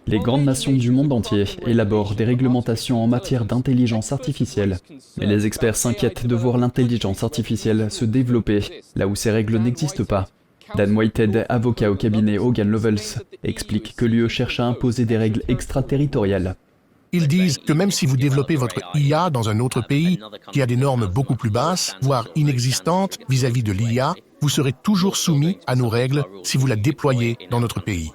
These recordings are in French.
Les grandes nations du monde entier élaborent des réglementations en matière d'intelligence artificielle, mais les experts s'inquiètent de voir l'intelligence artificielle se développer là où ces règles n'existent pas. Dan Whitehead, avocat au cabinet Hogan Lovells, explique que l'UE cherche à imposer des règles extraterritoriales. Ils disent que même si vous développez votre IA dans un autre pays qui a des normes beaucoup plus basses, voire inexistantes vis-à-vis de l'IA, vous serez toujours soumis à nos règles si vous la déployez dans notre pays.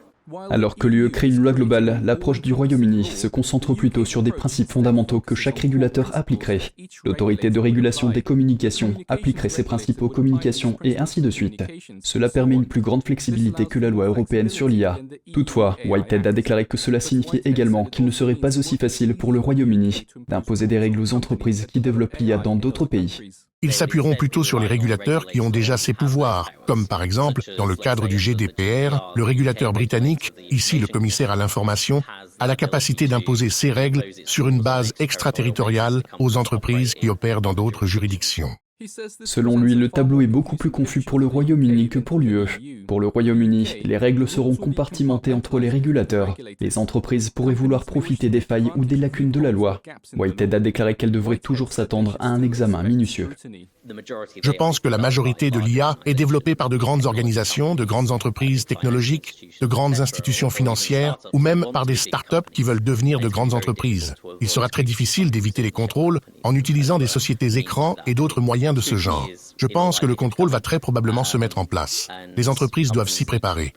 Alors que l'UE crée une loi globale, l'approche du Royaume-Uni se concentre plutôt sur des principes fondamentaux que chaque régulateur appliquerait. L'autorité de régulation des communications appliquerait ces principes aux communications et ainsi de suite. Cela permet une plus grande flexibilité que la loi européenne sur l'IA. Toutefois, Whitehead a déclaré que cela signifiait également qu'il ne serait pas aussi facile pour le Royaume-Uni d'imposer des règles aux entreprises qui développent l'IA dans d'autres pays. Ils s'appuieront plutôt sur les régulateurs qui ont déjà ces pouvoirs, comme par exemple, dans le cadre du GDPR, le régulateur britannique, ici le commissaire à l'information, a la capacité d'imposer ces règles sur une base extraterritoriale aux entreprises qui opèrent dans d'autres juridictions. Selon lui, le tableau est beaucoup plus confus pour le Royaume-Uni que pour l'UE. Pour le Royaume-Uni, les règles seront compartimentées entre les régulateurs. Les entreprises pourraient vouloir profiter des failles ou des lacunes de la loi. Whitehead a déclaré qu'elle devrait toujours s'attendre à un examen minutieux. Je pense que la majorité de l'IA est développée par de grandes organisations, de grandes entreprises technologiques, de grandes institutions financières ou même par des start-up qui veulent devenir de grandes entreprises. Il sera très difficile d'éviter les contrôles en utilisant des sociétés écrans et d'autres moyens de ce genre. Je pense que le contrôle va très probablement se mettre en place. Les entreprises doivent s'y préparer.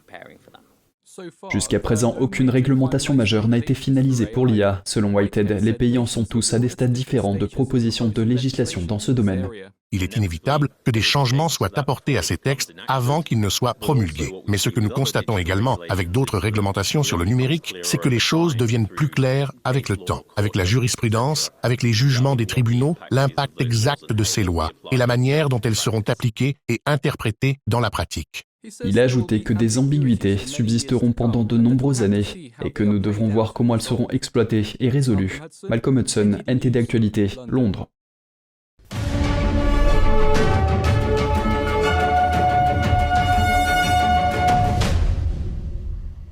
Jusqu'à présent, aucune réglementation majeure n'a été finalisée pour l'IA. Selon Whitehead, les pays en sont tous à des stades différents de propositions de législation dans ce domaine. Il est inévitable que des changements soient apportés à ces textes avant qu'ils ne soient promulgués. Mais ce que nous constatons également avec d'autres réglementations sur le numérique, c'est que les choses deviennent plus claires avec le temps, avec la jurisprudence, avec les jugements des tribunaux, l'impact exact de ces lois et la manière dont elles seront appliquées et interprétées dans la pratique. Il a ajouté que des ambiguïtés subsisteront pendant de nombreuses années et que nous devrons voir comment elles seront exploitées et résolues. Malcolm Hudson, NTD Actualité, Londres.